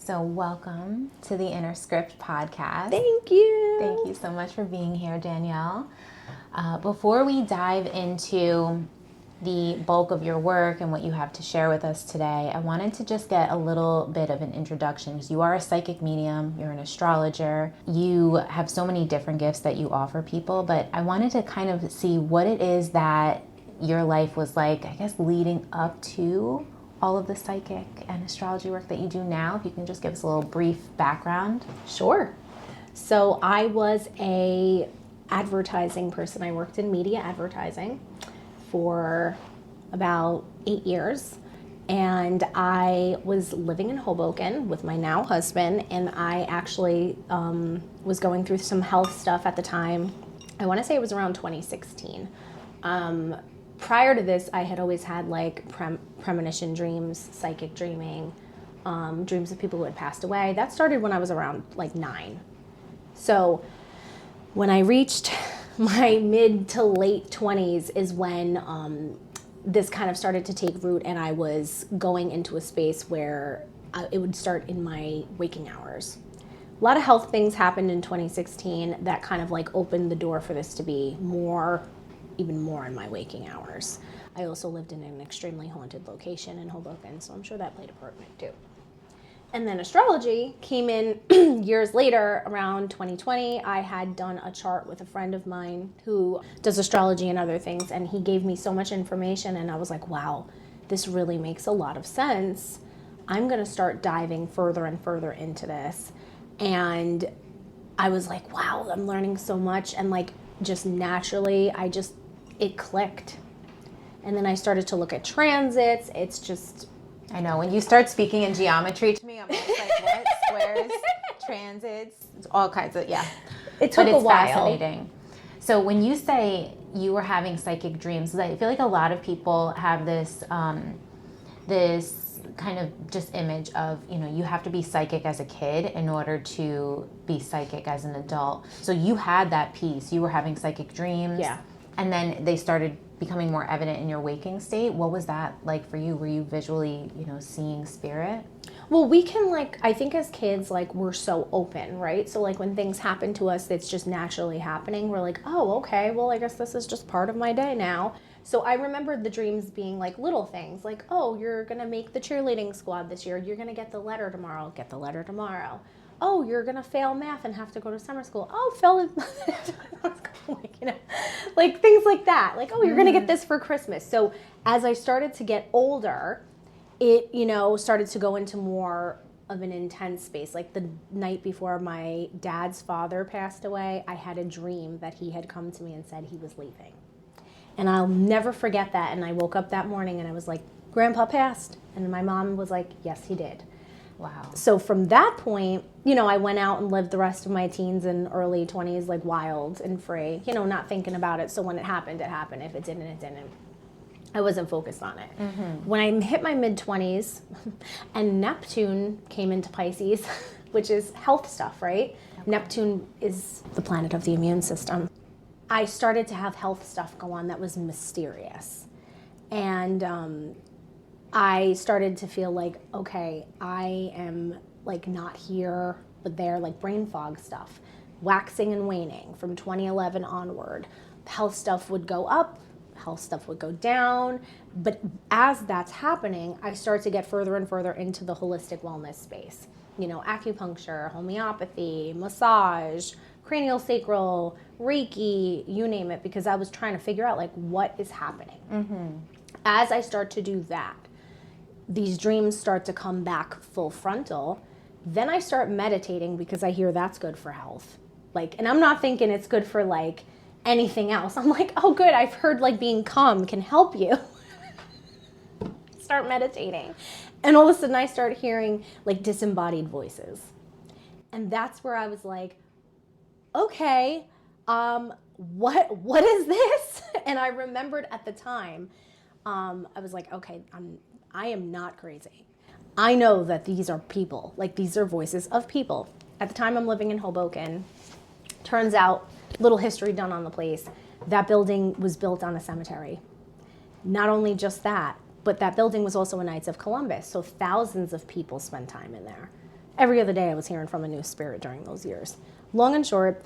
So welcome to the Inner Script podcast. Thank you. Thank you so much for being here, Danielle. Before we dive into the bulk of your work and what you have to share with us today, I wanted to just get a little bit of an introduction because you are a psychic medium, you're an astrologer, you have so many different gifts that you offer people, but I wanted to kind of see what it is that your life was like, I guess, leading up to all of the psychic and astrology work that you do now. If you can just give us a little brief background. Sure. So I was a advertising person. I worked in media advertising for about 8 years. And I was living in Hoboken with my now husband. And I actually was going through some health stuff at the time. I want to say it was around 2016. Prior to this, I had always had like premonition dreams, psychic dreaming, dreams of people who had passed away. That started when I was around like 9. So when I reached my mid to late 20s is when this kind of started to take root, and I was going into a space where it would start in my waking hours. A lot of health things happened in 2016 that kind of like opened the door for this to be even more in my waking hours. I also lived in an extremely haunted location in Hoboken, so I'm sure that played a part in it too. And then astrology came in years later, around 2020. I had done a chart with a friend of mine who does astrology and other things, and he gave me so much information, and I was like, wow, this really makes a lot of sense. I'm gonna start diving further and further into this. And I was like, wow, I'm learning so much, and like just naturally, it clicked. And then I started to look at transits. It's just... I know, when you start speaking in geometry to me, I'm always like, what? Squares, transits, all kinds of, yeah. It took a while. But it's fascinating. So when you say you were having psychic dreams, I feel like a lot of people have this this kind of just image of, you have to be psychic as a kid in order to be psychic as an adult. So you had that piece. You were having psychic dreams. Yeah. And then they started becoming more evident in your waking state. What was that like for you? Were you visually, seeing spirit? Well, we can I think as kids, we're so open, right? So when things happen to us, it's just naturally happening. We're like, oh, okay, well, I guess this is just part of my day now. So I remembered the dreams being little things, oh, you're going to make the cheerleading squad this year. You're going to get the letter tomorrow. Get the letter tomorrow. Oh, you're going to fail math and have to go to summer school. Oh, things like that. Oh, you're going to get this for Christmas. So as I started to get older, it, started to go into more of an intense space. The night before my dad's father passed away, I had a dream that he had come to me and said he was leaving. And I'll never forget that. And I woke up that morning and I was like, Grandpa passed. And my mom was like, yes, he did. Wow. So from that point, I went out and lived the rest of my teens and early 20s wild and free, not thinking about it. So when it happened, it happened. If it didn't, it didn't. I wasn't focused on it. Mm-hmm. When I hit my mid-20s and Neptune came into Pisces, which is health stuff, right? Okay. Neptune is the planet of the immune system. I started to have health stuff go on that was mysterious. And I started to feel okay, I am not here, but there, brain fog stuff, waxing and waning from 2011 onward. Health stuff would go up, health stuff would go down. But as that's happening, I start to get further and further into the holistic wellness space. Acupuncture, homeopathy, massage, cranial sacral, Reiki, you name it, because I was trying to figure out what is happening. Mm-hmm. As I start to do that, these dreams start to come back full frontal. Then I start meditating because I hear that's good for health. And I'm not thinking it's good for anything else. I'm like, oh good, I've heard being calm can help you. Start meditating. And all of a sudden I start hearing disembodied voices. And that's where I was like, okay, what is this? And I remembered at the time, I was like, okay, I am not crazy. I know that these are people, these are voices of people. At the time I'm living in Hoboken, turns out, little history done on the place, that building was built on a cemetery. Not only just that, but that building was also a Knights of Columbus, so thousands of people spend time in there. every other day I was hearing from a new spirit during those years. Long and short,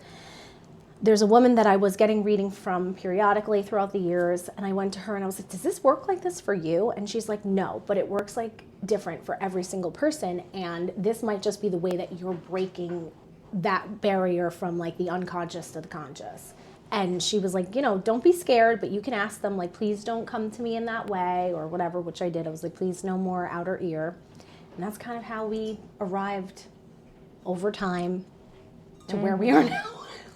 there's a woman that I was getting reading from periodically throughout the years, and I went to her and I was like, does this work like this for you? And she's like, no, but it works like different for every single person, and this might just be the way that you're breaking that barrier from like the unconscious to the conscious. And she was like, don't be scared, but you can ask them, like, please don't come to me in that way or whatever, which I did. I was like, please no more outer ear. And that's kind of how we arrived over time to where we are now.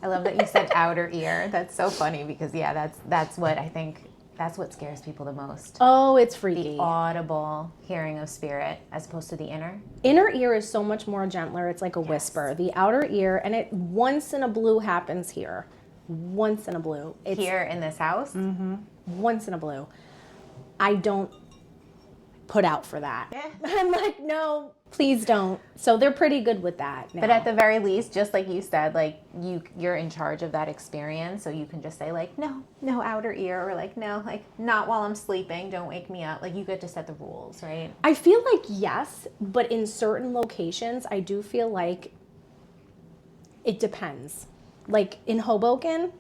I love that you said outer ear. That's so funny because that's what I think, that's what scares people the most. Oh, it's freaky. The audible hearing of spirit as opposed to the inner. Inner ear is so much more gentler. It's like a whisper. The outer ear, and it once in a blue happens here. Once in a blue. It's here in this house? Mm-hmm. Once in a blue. I don't put out for that. I'm like, no, please don't. So they're pretty good with that now. But at the very least, just like you said, like you're in charge of that experience, so you can just say like, no outer ear, or like, no, like not while I'm sleeping, don't wake me up. Like you get to set the rules, right? I feel like yes, but in certain locations, I do feel like it depends. Like in Hoboken,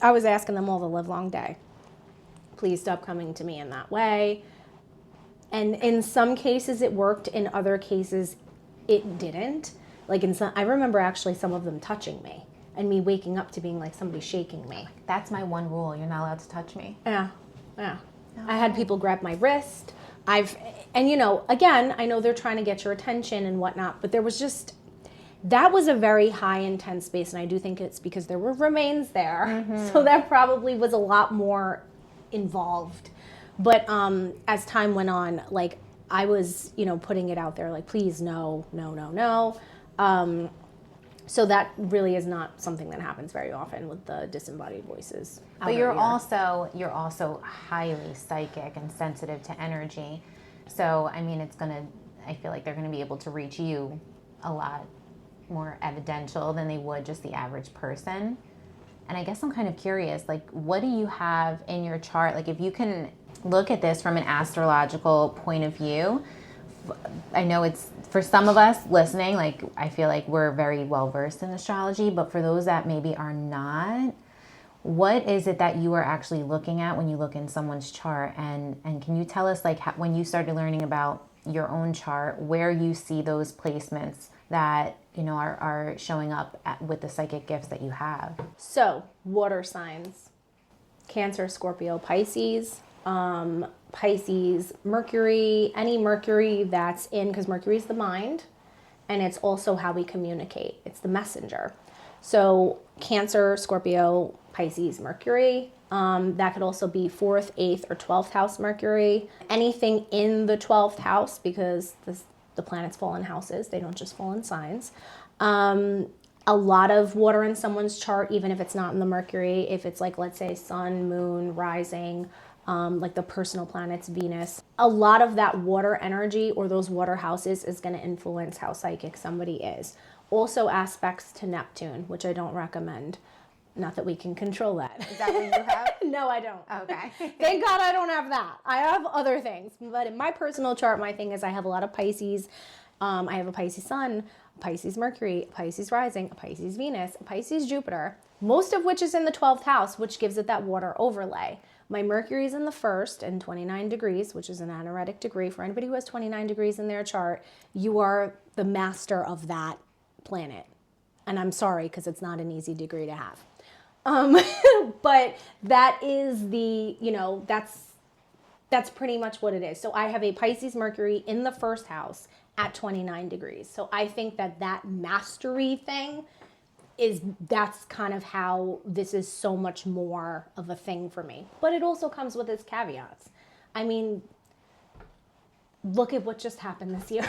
I was asking them all the live long day, please stop coming to me in that way. And in some cases it worked, in other cases it didn't. Like I remember actually some of them touching me and me waking up to being like somebody shaking me. That's my one rule. You're not allowed to touch me. Yeah. No. I had people grab my wrist. Again, I know they're trying to get your attention and whatnot, but that was a very high intense space, and I do think it's because there were remains there. Mm-hmm. So that probably was a lot more involved. But as time went on, like I was, putting it out there, like, please, no. So that really is not something that happens very often with the disembodied voices. But you're also highly psychic and sensitive to energy. So, I mean, I feel like they're going to be able to reach you a lot more evidential than they would just the average person. And I guess I'm kind of curious, like, what do you have in your chart? Like, if you can look at this from an astrological point of view, I know it's, for some of us listening, like, I feel like we're very well versed in astrology, but for those that maybe are not, what is it that you are actually looking at when you look in someone's chart? And can you tell us, like, when you started learning about your own chart, where you see those placements that are showing up with the psychic gifts that you have? So, water signs: Cancer, Scorpio, Pisces, Mercury, any Mercury that's in, because Mercury is the mind, and it's also how we communicate. It's the messenger. So Cancer, Scorpio, Pisces, Mercury. That could also be 4th, 8th, or 12th house Mercury. Anything in the 12th house, because the planets fall in houses. They don't just fall in signs. A lot of water in someone's chart, even if it's not in the Mercury, if it's like, let's say, sun, moon, rising, like the personal planets, Venus. A lot of that water energy or those water houses is going to influence how psychic somebody is. Also aspects to Neptune, which I don't recommend. Not that we can control that. Is that what you have? No, I don't. Okay. Thank God I don't have that. I have other things. But in my personal chart, my thing is I have a lot of Pisces. I have a Pisces sun, a Pisces Mercury, a Pisces rising, a Pisces Venus, a Pisces Jupiter, most of which is in the 12th house, which gives it that water overlay. My Mercury is in the 1st and 29 degrees, which is an anaretic degree. For anybody who has 29 degrees in their chart, you are the master of that planet. And I'm sorry, because it's not an easy degree to have. But that is that's pretty much what it is. So I have a Pisces Mercury in the 1st house at 29 degrees. So I think that mastery thing that's kind of how this is so much more of a thing for me. But it also comes with its caveats. I mean, look at what just happened this year.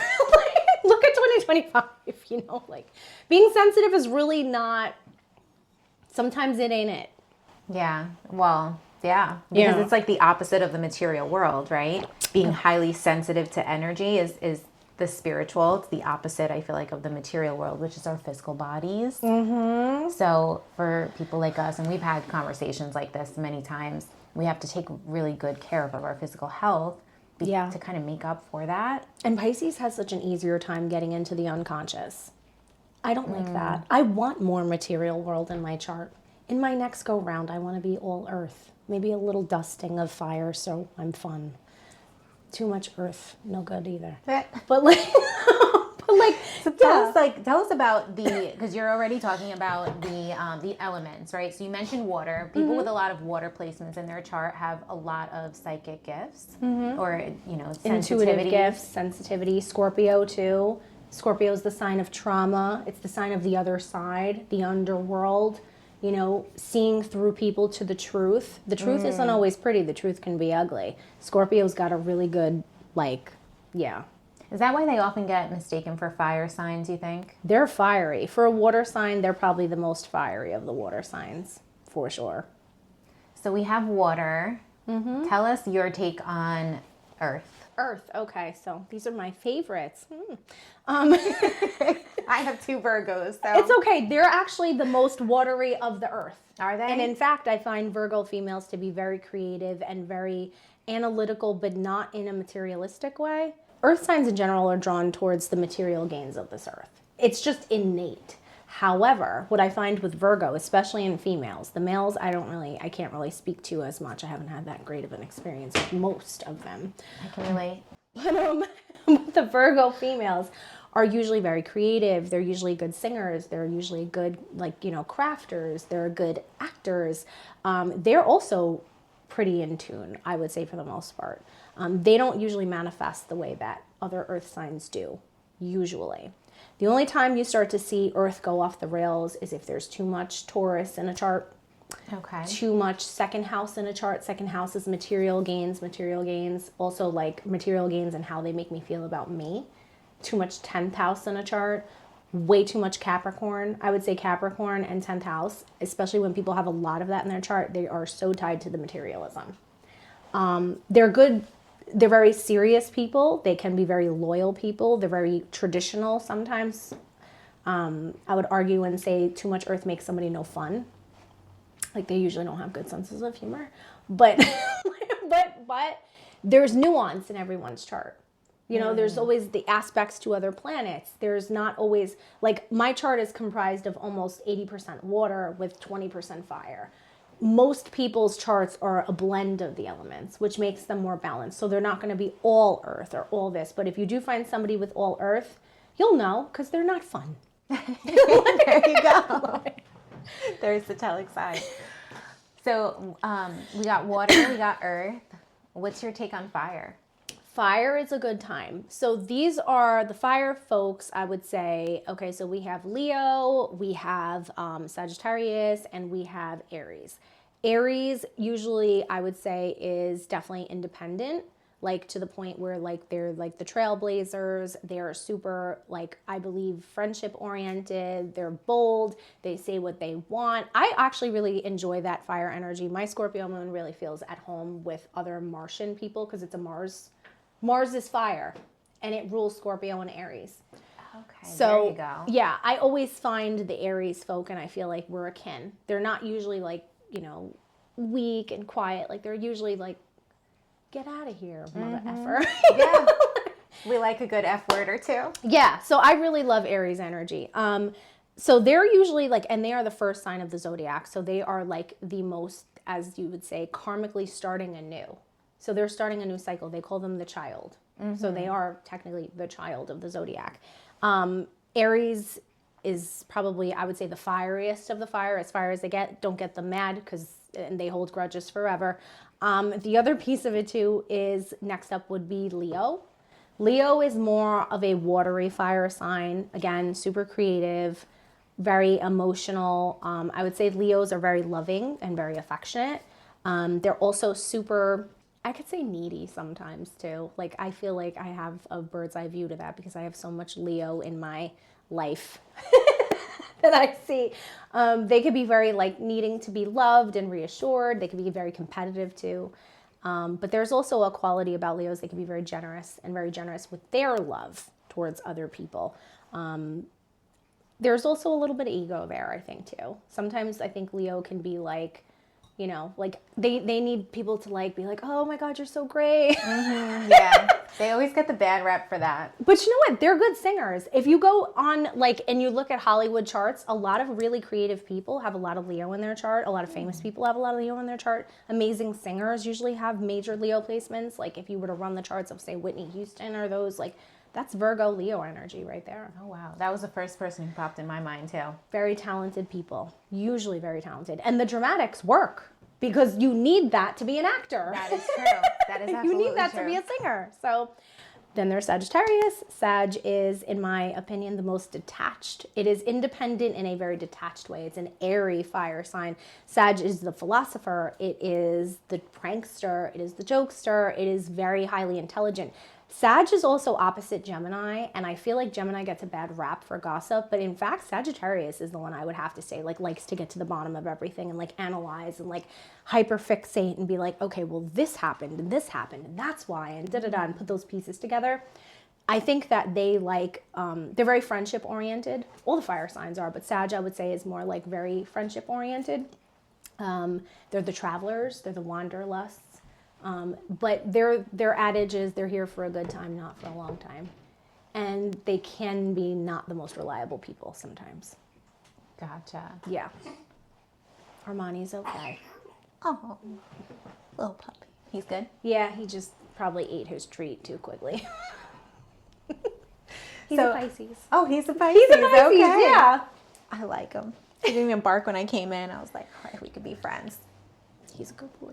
Look at 2025, like being sensitive is really not, sometimes it ain't it. Yeah. Well, yeah. Because it's like the opposite of the material world, right? Being highly sensitive to energy is the spiritual. It's the opposite, I feel like, of the material world, which is our physical bodies. Mm-hmm. So for people like us, and we've had conversations like this many times, we have to take really good care of our physical health to kind of make up for that. And Pisces has such an easier time getting into the unconscious. I don't like that. I want more material world in my chart. In my next go round, I want to be all earth. Maybe a little dusting of fire so I'm fun. Too much earth, no good either. But like, So tell us about because you're already talking about the elements, right? So you mentioned water. People with a lot of water placements in their chart have a lot of psychic gifts, or intuitive gifts, sensitivity. Scorpio too. Scorpio is the sign of trauma. It's the sign of the other side, the underworld. Seeing through people to the truth. The truth isn't always pretty. The truth can be ugly. Scorpio's got a really good, Is that why they often get mistaken for fire signs, you think? They're fiery. For a water sign, they're probably the most fiery of the water signs, for sure. So we have water. Tell us your take on earth. Earth. Okay, so these are my favorites. I have 2 Virgos, so. It's okay. They're actually the most watery of the earth. Are they? And in fact, I find Virgo females to be very creative and very analytical, but not in a materialistic way. Earth signs in general are drawn towards the material gains of this earth. It's just innate. However, what I find with Virgo, especially in females, the males I can't really speak to as much. I haven't had that great of an experience with most of them. I can relate. But the Virgo females are usually very creative. They're usually good singers. They're usually good, crafters. They're good actors. They're also pretty in tune, I would say, for the most part. They don't usually manifest the way that other earth signs do, usually. The only time you start to see earth go off the rails is if there's too much Taurus in a chart. Okay. Too much second house in a chart. Second house is material gains. Also like material gains and how they make me feel about me. Too much 10th house in a chart. Way too much Capricorn. I would say Capricorn and 10th house, especially when people have a lot of that in their chart, they are so tied to the materialism. They're good. They're very serious people. They can be very loyal people. They're very traditional sometimes. I would argue and say too much earth makes somebody no fun. Like they usually don't have good senses of humor. But but there's nuance in everyone's chart. There's always the aspects to other planets. There's not always, like my chart is comprised of almost 80% water with 20% fire. Most people's charts are a blend of the elements, which makes them more balanced. So they're not going to be all earth or all this. But if you do find somebody with all earth, you'll know because they're not fun. There you go. There's the telic side. So we got water, we got earth. What's your take on fire? Fire is a good time. So these are the fire folks, I would say. Okay, so we have Leo, we have Sagittarius, and we have Aries. Aries usually, I would say, is definitely independent, like to the point where like they're like the trailblazers. They're super, like, I believe, friendship oriented. They're bold. They say what they want. I actually really enjoy that fire energy. My Scorpio moon really feels at home with other Martian people because it's a Mars is fire, and it rules Scorpio and Aries. Okay, so, there you go. Yeah, I always find the Aries folk, and I feel like we're akin. They're not usually like, weak and quiet. Like they're usually like, get out of here, mother effer. Yeah, we like a good F word or two. Yeah, so I really love Aries energy. So they're usually like, and they are the first sign of the zodiac. So they are like the most, as you would say, karmically starting anew. So they're starting a new cycle. They call them the child. So they are technically the child of the zodiac. Aries is probably, I would say, the fieriest of the fire, as fire as they get. Don't get them mad and they hold grudges forever. The other piece of it too is next up would be Leo. Leo is more of a watery fire sign. Again, super creative, very emotional. I would say Leos are very loving and very affectionate. They're also super, I could say, needy sometimes too. Like I feel like I have a bird's eye view to that because I have so much Leo in my life that I see. They could be very like needing to be loved and reassured. They could be very competitive too. But there's also a quality about Leos. They can be very generous and very generous with their love towards other people. There's also a little bit of ego there, I think, too. Sometimes I think Leo can be like You know, like they need people to like be like, oh my God, you're so great. Yeah, they always get the bad rep for that. But you know what? They're good singers. If you go on like and you look at Hollywood charts, a lot of really creative people have a lot of Leo in their chart. A lot of famous people have a lot of Leo in their chart. Amazing singers usually have major Leo placements. Like if you were to run the charts of say Whitney Houston or those, like that's Virgo Leo energy right there. Oh wow, that was the first person who popped in my mind too. Very talented people, usually very talented. And the dramatics work because you need that to be an actor. That is true. That is absolutely You need that true. to be a singer. So then there's Sagittarius. Sag is, in my opinion, the most detached. It is independent in a very detached way. It's an airy fire sign. Sag is the philosopher. It is the prankster. It is the jokester. It is very highly intelligent. Sag is also opposite Gemini, and I feel like Gemini gets a bad rap for gossip, but in fact, Sagittarius is the one I would have to say, like, likes to get to the bottom of everything and, like, analyze and, like, hyperfixate and be like, okay, well, this happened, and that's why, and da-da-da, and put those pieces together. I think that they, like, they're very friendship-oriented. All the fire signs are, but Sag, I would say, is more, like, very friendship-oriented. They're the travelers. They're the wanderlusts. But their adage is they're here for a good time, not for a long time. And they can be not the most reliable people sometimes. Gotcha. Yeah. Armani's okay. Oh, little puppy. He's good? Yeah, he just probably ate his treat too quickly. He's So- a Pisces. Oh, he's a Pisces. He's a Pisces, Okay. yeah. I like him. He gave me a bark when I came in. I was like, all right, we could be friends. He's a good boy.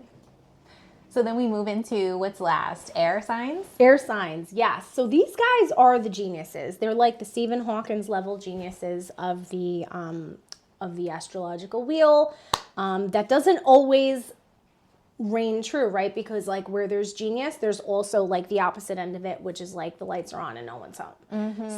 So then we move into what's last? Air signs? Air signs, yes. So these guys are the geniuses. They're like the Stephen Hawkins level geniuses of the astrological wheel. That doesn't always reign true, right? Because like where there's genius, there's also like the opposite end of it, which is like the lights are on and no one's home.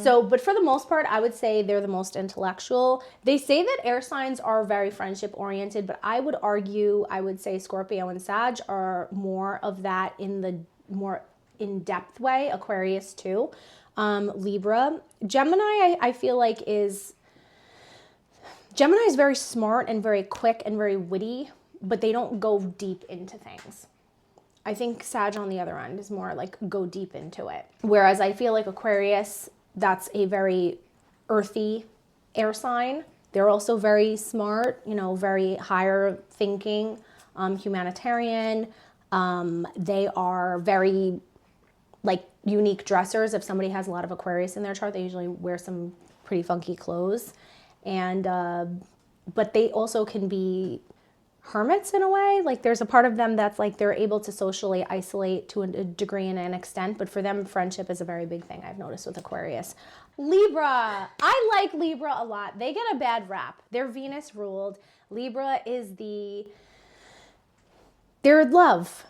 So, but for the most part, I would say they're the most intellectual. They say that air signs are very friendship oriented, but I would argue, I would say Scorpio and Sag are more of that in the more in-depth way. Aquarius too. Libra. Gemini, I feel like Gemini is very smart and very quick and very witty, but they don't go deep into things. I think Sag on the other end is more like go deep into it. Whereas I feel like Aquarius, that's a very earthy air sign. They're also very smart, you know, very higher thinking, humanitarian. They are very like unique dressers. If somebody has a lot of Aquarius in their chart, they usually wear some pretty funky clothes. And, but they also can be hermits in a way. Like there's a part of them that's like they're able to socially isolate to a degree and an extent, but for them friendship is a very big thing I've noticed with Aquarius. Libra. I like Libra a lot. They get a bad rap. They're Venus ruled. Libra is they're love.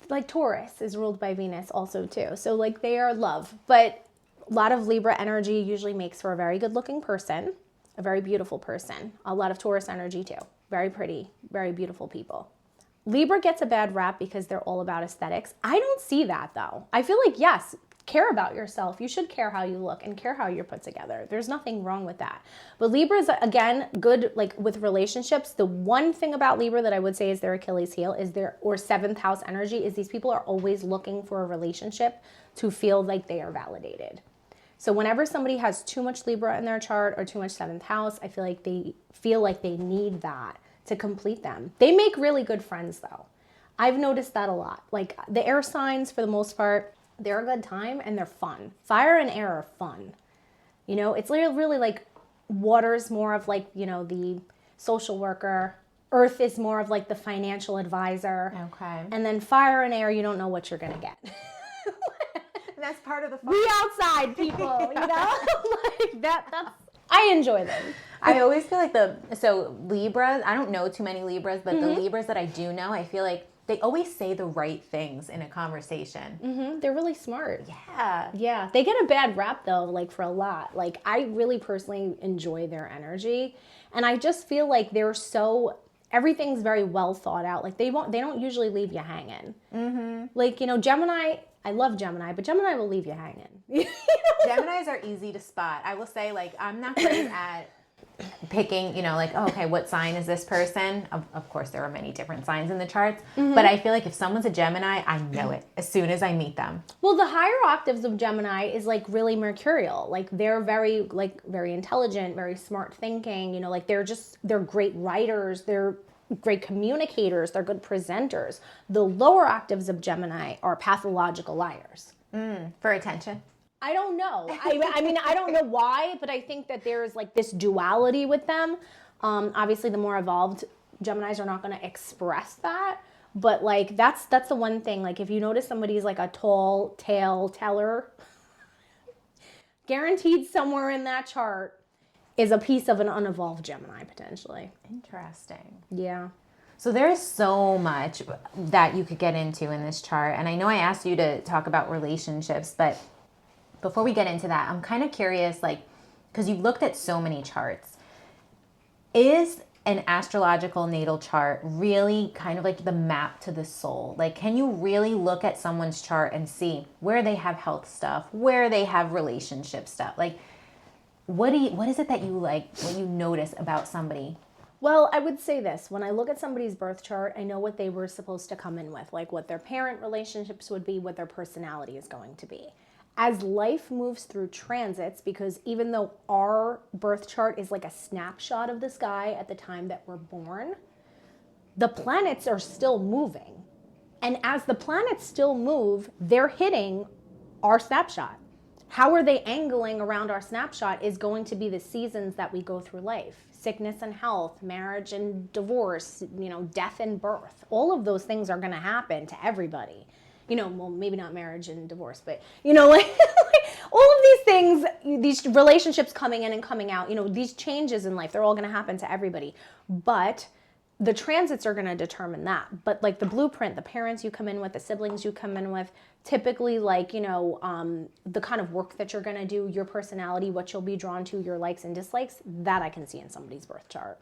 Like Taurus is ruled by Venus also too. So like they are love, but a lot of Libra energy usually makes for a very good looking person, a very beautiful person. A lot of Taurus energy too. Very pretty, very beautiful people. Libra gets a bad rap because they're all about aesthetics. I don't see that though. I feel like, yes, care about yourself. You should care how you look and care how you're put together. There's nothing wrong with that. But Libra's, again, good like with relationships. The one thing about Libra that I would say is their Achilles heel is or seventh house energy is these people are always looking for a relationship to feel like they are validated. So whenever somebody has too much Libra in their chart or too much seventh house, I feel like they need that to complete them. They make really good friends though. I've noticed that a lot. Like the air signs for the most part, they're a good time and they're fun. Fire and air are fun. You know, it's really like water's more of like, you know, the social worker. Earth is more of like the financial advisor. Okay. And then fire and air, you don't know what you're going to get. That's part of the fun. We outside people, you know? Like that's I enjoy them. I always feel like so Libras, I don't know too many Libras, but the Libras that I do know, I feel like they always say the right things in a conversation. They're really smart. Yeah. Yeah. They get a bad rap though, like for a lot. Like I really personally enjoy their energy. And I just feel like everything's very well thought out. Like they don't usually leave you hanging. Like, you know, Gemini, I love Gemini, but Gemini will leave you hanging. Geminis are easy to spot. I will say, like, I'm not great at picking, like, oh, okay, what sign is this person? Of course, there are many different signs in the charts, but I feel like if someone's a Gemini, I know it as soon as I meet them. Well, the higher octaves of Gemini is like really mercurial. Like they're very intelligent, very smart thinking, like they're great writers, they're great communicators, they're good presenters. The lower octaves of Gemini are pathological liars. For attention. I don't know. I mean, I don't know why, but I think that there's like this duality with them. Obviously, the more evolved Geminis are not going to express that. But like that's the one thing. Like if you notice somebody's like a tall tale teller, guaranteed somewhere in that chart is a piece of an unevolved Gemini potentially. Interesting. Yeah. So there is so much that you could get into in this chart. And I know I asked you to talk about relationships, but before we get into that, I'm kind of curious, like, because you've looked at so many charts, is an astrological natal chart really kind of like the map to the soul? Like, can you really look at someone's chart and see where they have health stuff, where they have relationship stuff? Like, what is it that you like, what you notice about somebody? Well, I would say this. When I look at somebody's birth chart, I know what they were supposed to come in with, like what their parent relationships would be, what their personality is going to be. As life moves through transits, because even though our birth chart is like a snapshot of the sky at the time that we're born, the planets are still moving. And as the planets still move, they're hitting our snapshot. How are they angling around our snapshot is going to be the seasons that we go through life. Sickness and health, marriage and divorce, death and birth. All of those things are going to happen to everybody. Well, maybe not marriage and divorce, but, like all of these things, these relationships coming in and coming out, these changes in life, they're all going to happen to everybody. But the transits are going to determine that. But like the blueprint, the parents you come in with, the siblings you come in with, typically like, the kind of work that you're going to do, your personality, what you'll be drawn to, your likes and dislikes, that I can see in somebody's birth chart.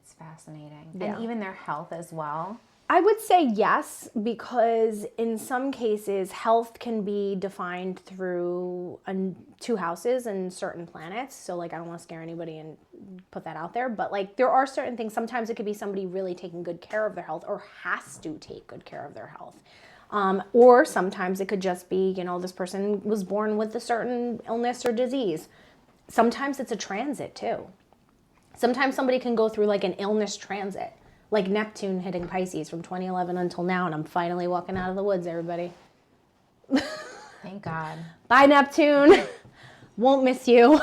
It's fascinating. Yeah. And even their health as well. I would say yes, because in some cases, health can be defined through two houses and certain planets. So like, I don't want to scare anybody and put that out there, but like there are certain things. Sometimes it could be somebody really taking good care of their health or has to take good care of their health. Or sometimes it could just be, this person was born with a certain illness or disease. Sometimes it's a transit too. Sometimes somebody can go through like an illness transit. Like Neptune hitting Pisces from 2011 until now, and I'm finally walking out of the woods, everybody. Thank God. Bye, Neptune. Won't miss you.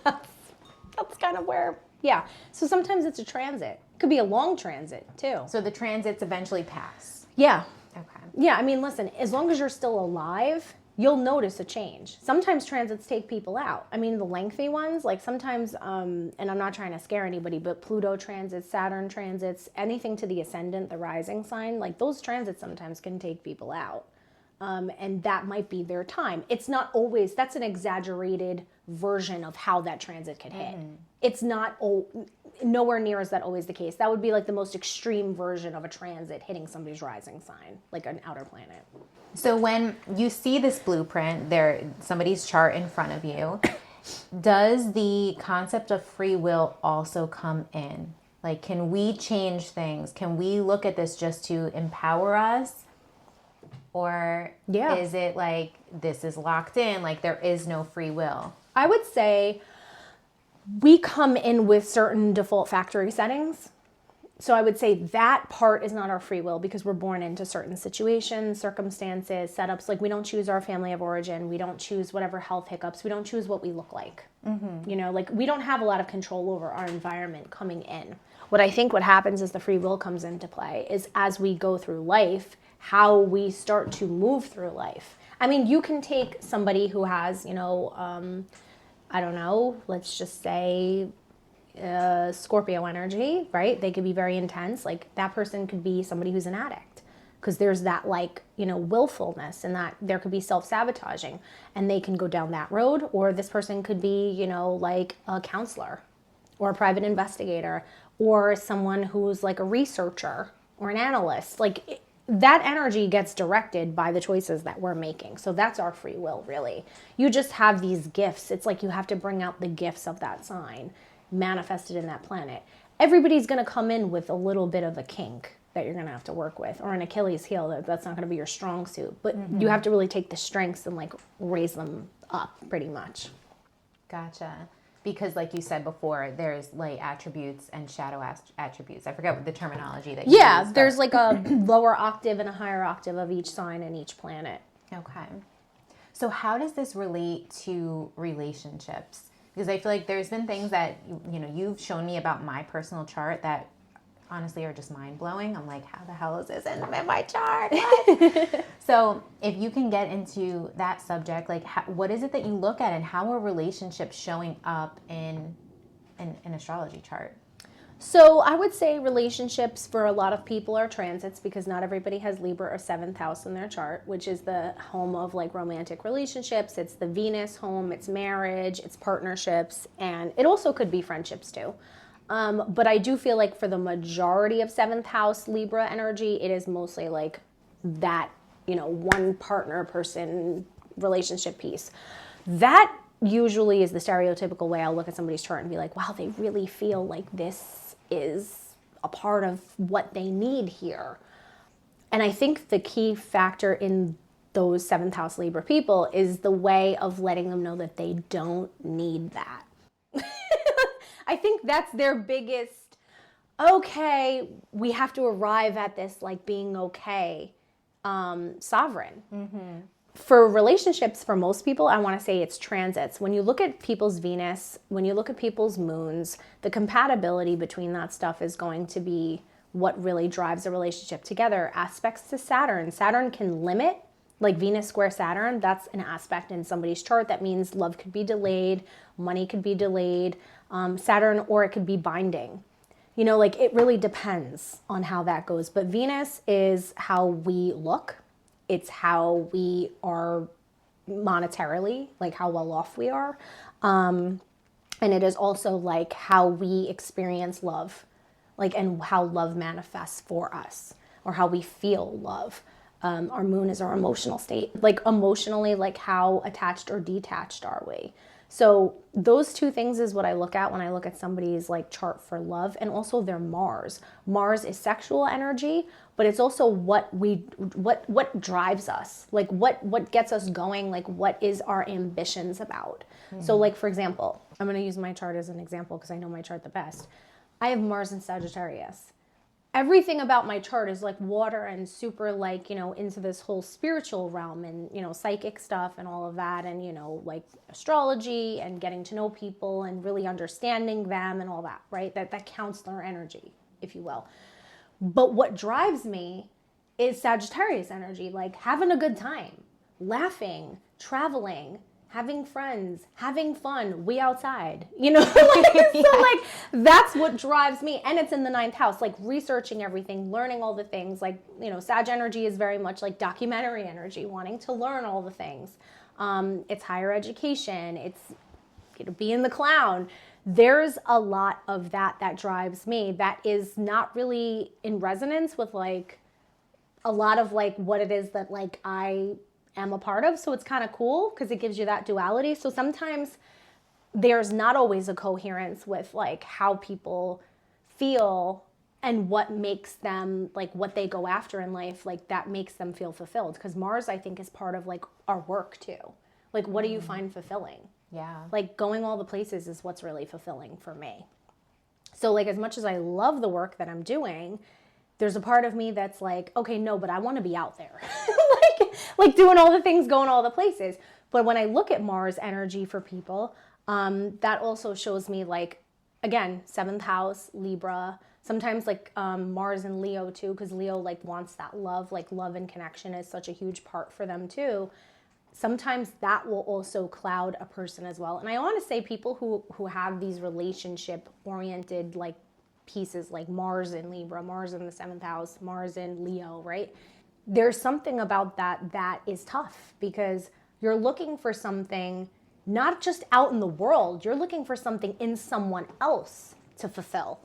That's kind of where, yeah. So sometimes it's a transit. It could be a long transit, too. So the transits eventually pass. Yeah. Okay. Yeah, I mean, listen, as long as you're still alive, you'll notice a change. Sometimes transits take people out. I mean, the lengthy ones, like sometimes, and I'm not trying to scare anybody, but Pluto transits, Saturn transits, anything to the ascendant, the rising sign, like those transits sometimes can take people out. And that might be their time. It's not always, that's an exaggerated version of how that transit could hit. It's not, nowhere near is that always the case. That would be like the most extreme version of a transit hitting somebody's rising sign, like an outer planet. So when you see this blueprint, somebody's chart in front of you, does the concept of free will also come in? Like, can we change things? Can we look at this just to empower us? Or is it like this is locked in, like there is no free will? I would say we come in with certain default factory settings. So I would say that part is not our free will because we're born into certain situations, circumstances, setups. Like we don't choose our family of origin. We don't choose whatever health hiccups. We don't choose what we look like. Like we don't have a lot of control over our environment coming in. What I think what happens is the free will comes into play is as we go through life, how we start to move through life. I mean, you can take somebody who has, I don't know, let's just say Scorpio energy, right? They could be very intense. Like that person could be somebody who's an addict because there's that like, willfulness and that there could be self-sabotaging and they can go down that road. Or this person could be, like a counselor or a private investigator or someone who's like a researcher or an analyst. Like that energy gets directed by the choices that we're making. So that's our free will, really. You just have these gifts. It's like you have to bring out the gifts of that sign. manifested in that planet. Everybody's going to come in with a little bit of a kink that you're going to have to work with, or an Achilles heel that's not going to be your strong suit. But you have to really take the strengths and like raise them up pretty much. Gotcha. Because like you said before, there's light attributes and shadow attributes. I forget what the terminology that you used, there's like a lower octave and a higher octave of each sign and each planet. Okay. So how does this relate to relationships? Because I feel like there's been things that, you know, you've shown me about my personal chart that honestly are just mind-blowing. I'm like, how the hell is this in my chart? What? So if you can get into that subject, like what is it that you look at and how are relationships showing up in an astrology chart? So I would say relationships for a lot of people are transits, because not everybody has Libra or 7th house in their chart, which is the home of like romantic relationships. It's the Venus home, it's marriage, it's partnerships, and it also could be friendships too. But I do feel like for the majority of 7th house Libra energy, it is mostly like that, you know, one partner person relationship piece. That usually is the stereotypical way I'll look at somebody's chart and be like, wow, they really feel like this is a part of what they need here. And I think the key factor in those 7th house Libra people is the way of letting them know that they don't need that. I think that's their biggest, okay, we have to arrive at this like being okay, sovereign. Mm-hmm. For relationships, for most people, I want to say it's transits. When you look at people's Venus, when you look at people's moons, the compatibility between that stuff is going to be what really drives a relationship together. Aspects to Saturn. Saturn can limit, like Venus square Saturn, that's an aspect in somebody's chart. That means love could be delayed, money could be delayed, Saturn, or it could be binding. You know, like it really depends on how that goes. But Venus is how we look. It's how we are monetarily, like how well off we are. And it is also like how we experience love, like, and how love manifests for us, or how we feel love. Our moon is our emotional state, like emotionally, like how attached or detached are we? So those two things is what I look at when I look at somebody's like chart for love, and also their Mars. Mars is sexual energy, but it's also what drives us, like what gets us going, like what is our ambitions about. Mm-hmm. So like, for example, I'm going to use my chart as an example because I know my chart the best. I have Mars in Sagittarius. Everything about my chart is like water and super like, you know, into this whole spiritual realm and, you know, psychic stuff and all of that. And, you know, like astrology and getting to know people and really understanding them and all that, right? That counselor energy, if you will. But what drives me is Sagittarius energy, like having a good time, laughing, traveling, having friends, having fun, we outside, you know, like, so like that's what drives me. And it's in the 9th house, like researching everything, learning all the things, like, you know, Sag energy is very much like documentary energy, wanting to learn all the things. It's higher education, it's, you know, being the clown. There's a lot of that drives me that is not really in resonance with like a lot of like what it is that like I am a part of. So it's kind of cool because it gives you that duality. So sometimes there's not always a coherence with like how people feel and what makes them like what they go after in life, like that makes them feel fulfilled. Because Mars, I think, is part of like our work too. Like, what do you find fulfilling? Yeah. Like going all the places is what's really fulfilling for me. So like, as much as I love the work that I'm doing, there's a part of me that's like, okay, no, but I want to be out there. like doing all the things, going all the places. But when I look at Mars energy for people, that also shows me like, again, 7th house, Libra, sometimes like Mars and Leo too, because Leo like wants that love, like love and connection is such a huge part for them too. Sometimes that will also cloud a person as well. And I want to say people who have these relationship oriented like pieces like Mars in Libra, Mars in the 7th house, Mars in Leo, right? There's something about that is tough because you're looking for something not just out in the world, you're looking for something in someone else to fulfill,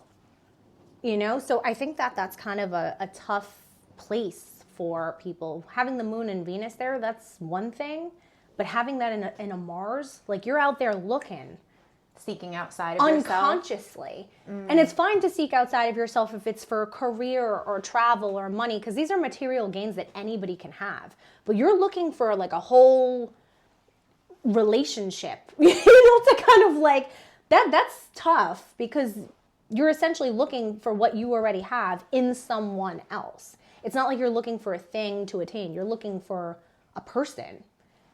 you know? So I think that's kind of a tough place for people. Having the moon and Venus there, that's one thing, but having that in a Mars, like you're out there looking. seeking outside of yourself. Unconsciously. And it's fine to seek outside of yourself if it's for career or travel or money, because these are material gains that anybody can have. But you're looking for like a whole relationship, to kind of like, that's tough, because you're essentially looking for what you already have in someone else. It's not like you're looking for a thing to attain. You're looking for a person.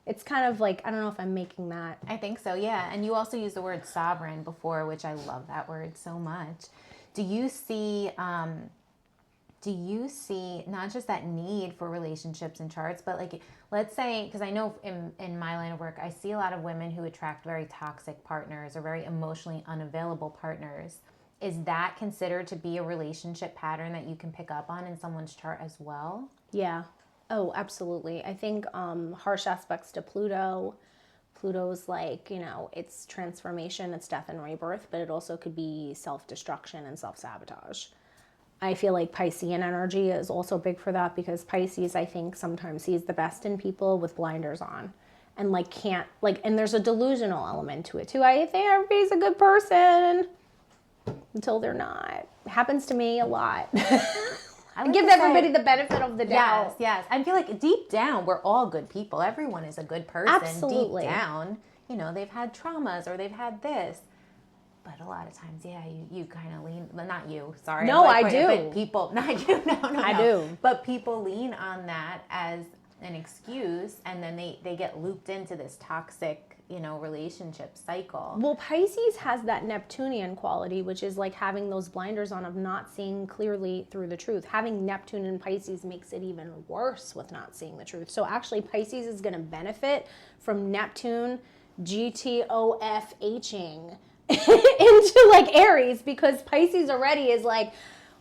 It's kind of like, I don't know if I'm making that. I think so, yeah. And you also used the word sovereign before, which I love that word so much. Do you see not just that need for relationships and charts, but like, let's say, because I know in my line of work, I see a lot of women who attract very toxic partners or very emotionally unavailable partners. Is that considered to be a relationship pattern that you can pick up on in someone's chart as well? Yeah. Oh, absolutely. I think harsh aspects to Pluto. Pluto's like, it's transformation, it's death and rebirth, but it also could be self-destruction and self-sabotage. I feel like Piscean energy is also big for that, because Pisces, I think, sometimes sees the best in people with blinders on and like can't, like, and there's a delusional element to it too. I think everybody's a good person until they're not. It happens to me a lot. I give everybody the benefit of the doubt. Yes. I feel like deep down, we're all good people. Everyone is a good person. Absolutely. Deep down, they've had traumas or they've had this. But a lot of times, yeah, you kind of lean, well, not you, sorry. No, I do. But people, not you, no. I do. But people lean on that as an excuse, and then they get looped into this toxic, relationship cycle. Well, Pisces has that Neptunian quality, which is like having those blinders on of not seeing clearly through the truth. Having Neptune in Pisces makes it even worse with not seeing the truth. So actually, Pisces is going to benefit from Neptune GTOFHing into like Aries, because Pisces already is like,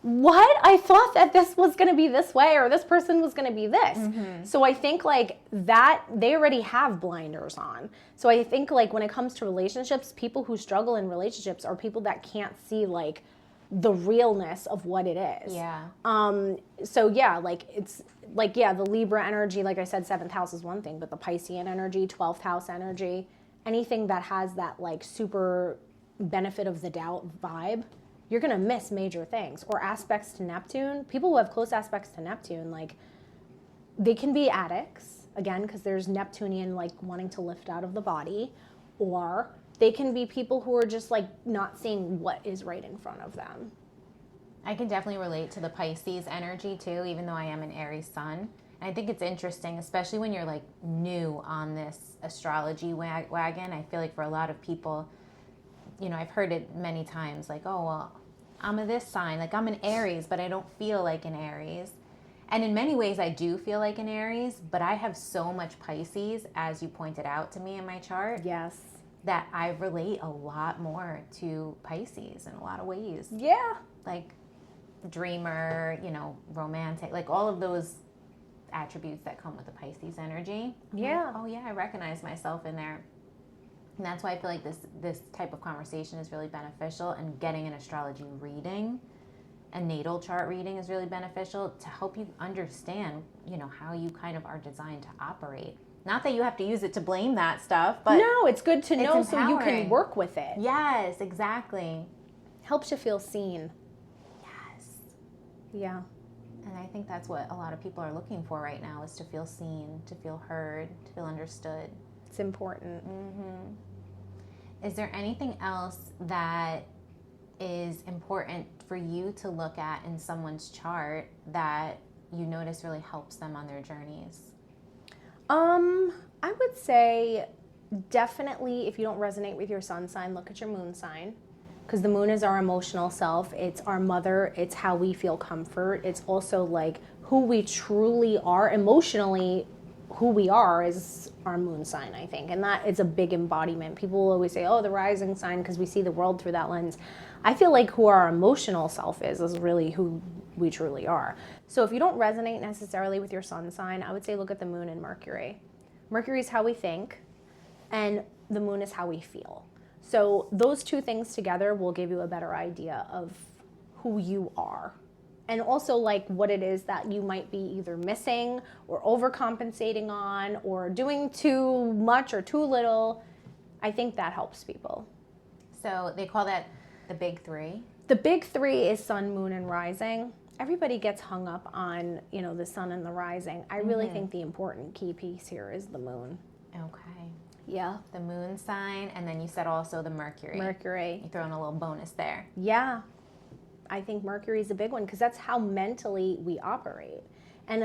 what? I thought that this was going to be this way, or this person was going to be this. Mm-hmm. So I think like that they already have blinders on. So I think like when it comes to relationships, people who struggle in relationships are people that can't see like the realness of what it is. Yeah. So yeah, like it's like, yeah, the Libra energy, like I said, 7th house is one thing, but the Piscean energy, 12th house energy, anything that has that like super benefit of the doubt vibe, you're going to miss major things. Or aspects to Neptune. People who have close aspects to Neptune, like, they can be addicts, again, because there's Neptunian, like, wanting to lift out of the body. Or they can be people who are just, like, not seeing what is right in front of them. I can definitely relate to the Pisces energy, too, even though I am an Aries sun. And I think it's interesting, especially when you're, like, new on this astrology wagon. I feel like for a lot of people, I've heard it many times, like, oh, well, I'm a this sign, like I'm an Aries, but I don't feel like an Aries. And in many ways, I do feel like an Aries, but I have so much Pisces, as you pointed out to me in my chart. Yes. That I relate a lot more to Pisces in a lot of ways. Yeah. Like dreamer, romantic, like all of those attributes that come with the Pisces energy. Yeah. Oh, yeah, I recognize myself in there. And that's why I feel like this type of conversation is really beneficial, and getting an astrology reading, a natal chart reading is really beneficial to help you understand, how you kind of are designed to operate. Not that you have to use it to blame that stuff, but no, it's good to know empowering. So you can work with it. Yes, exactly. Helps you feel seen. Yes. Yeah. And I think that's what a lot of people are looking for right now, is to feel seen, to feel heard, to feel understood. It's important. Mm-hmm. Is there anything else that is important for you to look at in someone's chart that you notice really helps them on their journeys? I would say definitely, if you don't resonate with your sun sign, look at your moon sign. Because the moon is our emotional self. It's our mother. It's how we feel comfort. It's also like who we truly are emotionally. Who we are is our moon sign, I think. And that is a big embodiment. People will always say, oh, the rising sign, because we see the world through that lens. I feel like who our emotional self is really who we truly are. So if you don't resonate necessarily with your sun sign, I would say look at the moon and Mercury. Mercury is how we think, and the moon is how we feel. So those two things together will give you a better idea of who you are. And also like what it is that you might be either missing or overcompensating on, or doing too much or too little. I think that helps people. So they call that the big three. The big three is sun, moon, and rising. Everybody gets hung up on, the sun and the rising. I really think the important key piece here is the moon. Okay. Yeah. The moon sign, and then you said also the Mercury. Mercury. You throw in a little bonus there. Yeah. I think Mercury is a big one because that's how mentally we operate. And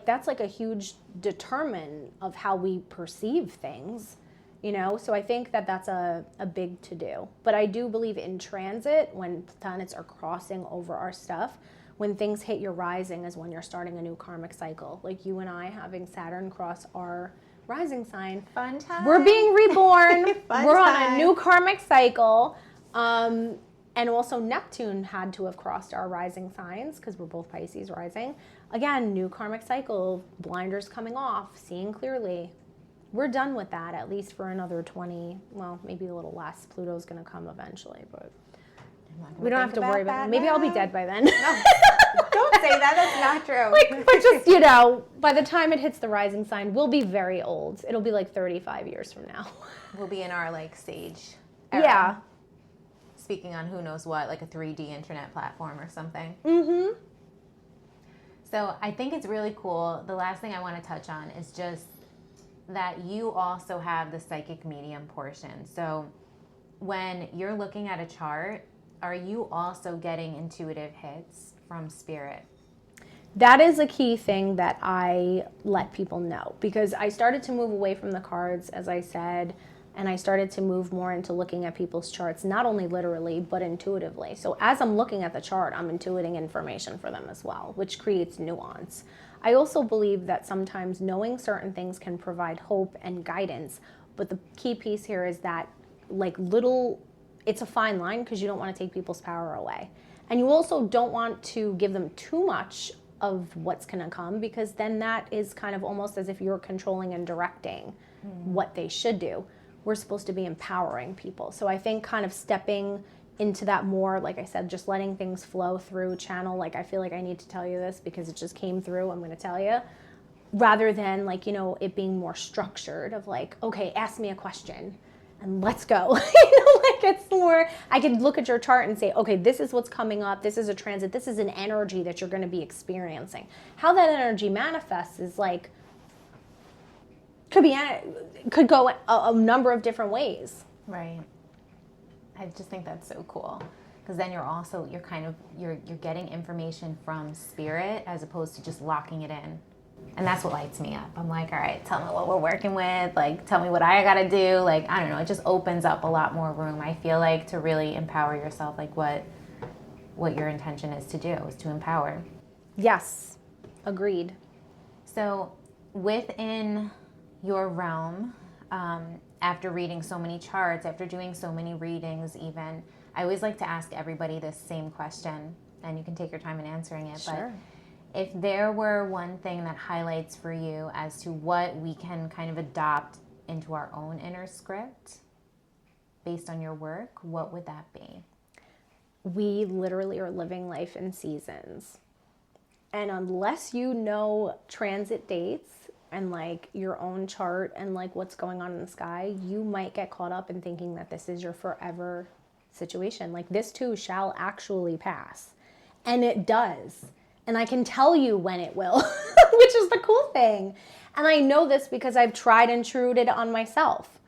that's like a huge determinant of how we perceive things, So I think that that's a big to-do. But I do believe in transit, when planets are crossing over our stuff, when things hit your rising is when you're starting a new karmic cycle. Like you and I having Saturn cross our rising sign. Fun time. We're being reborn. We're on time. a new karmic cycle. And also Neptune had to have crossed our rising signs because we're both Pisces rising. Again, new karmic cycle, blinders coming off, seeing clearly. We're done with that, at least for another 20, well, maybe a little less. Pluto's going to come eventually, but we don't have to worry about that. Maybe I'll be dead by then. No, don't say that. That's not true. But just, by the time it hits the rising sign, we'll be very old. It'll be like 35 years from now. We'll be in our sage era. Yeah. Speaking on who knows what, like a 3D internet platform or something. Mm-hmm. So I think it's really cool. The last thing I want to touch on is just that you also have the psychic medium portion. So when you're looking at a chart, are you also getting intuitive hits from spirit? That is a key thing that I let people know because I started to move away from the cards, as I said, and I started to move more into looking at people's charts, not only literally, but intuitively. So as I'm looking at the chart, I'm intuiting information for them as well, which creates nuance. I also believe that sometimes knowing certain things can provide hope and guidance, but the key piece here is that it's a fine line because you don't want to take people's power away. And you also don't want to give them too much of what's going to come because then that is kind of almost as if you're controlling and directing what they should do. We're supposed to be empowering people. So I think kind of stepping into that more, like I said, just letting things flow through channel. Like I feel like I need to tell you this because it just came through. I'm going to tell you. Rather than it being more structured of okay, ask me a question and let's go. It's more, I could look at your chart and say, okay, this is what's coming up. This is a transit. This is an energy that you're going to be experiencing. How that energy manifests is could go a number of different ways. Right. I just think that's so cool because then you're getting information from spirit as opposed to just locking it in. And that's what lights me up. I'm like, all right, tell me what we're working with. Tell me what I got to do. I don't know. It just opens up a lot more room. I feel to really empower yourself, what your intention is to do, is to empower. Yes. Agreed. So within your realm, after reading so many charts, after doing so many readings even, I always like to ask everybody this same question, and you can take your time in answering it. Sure. But if there were one thing that highlights for you as to what we can kind of adopt into our own inner script based on your work, what would that be? We literally are living life in seasons. And unless you know transit dates and your own chart and what's going on in the sky, you might get caught up in thinking that this is your forever situation. This too shall actually pass. And it does. And I can tell you when it will, which is the cool thing. And I know this because I've tried and trued it on myself.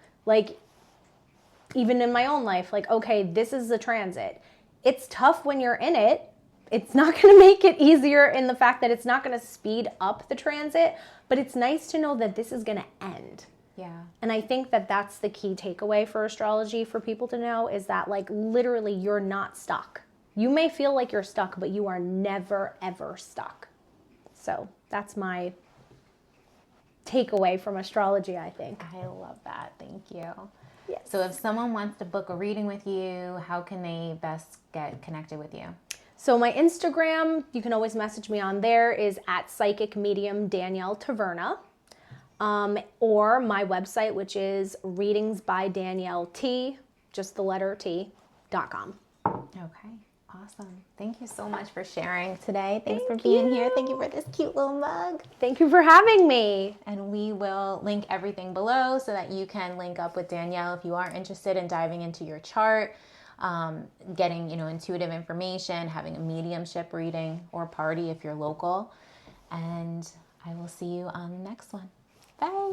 Even in my own life, okay, this is the transit. It's tough when you're in it. It's not going to make it easier in the fact that it's not going to speed up the transit, but it's nice to know that this is going to end. Yeah. And I think that that's the key takeaway for astrology for people to know is that literally you're not stuck. You may feel like you're stuck, but you are never, ever stuck. So that's my takeaway from astrology, I think. I love that. Thank you. Yes. So if someone wants to book a reading with you, how can they best get connected with you? So my Instagram, you can always message me on there, is at psychic medium Danielle Taverna. Or my website, which is readingsbydaniellet, just the letter T.com. Okay. Awesome. Thank you so much for sharing today. Thanks for being here. Thank you for this cute little mug. Thank you for having me. And we will link everything below so that you can link up with Danielle if you are interested in diving into your chart. getting, intuitive information, having a mediumship reading or party if you're local. And I will see you on the next one. Bye.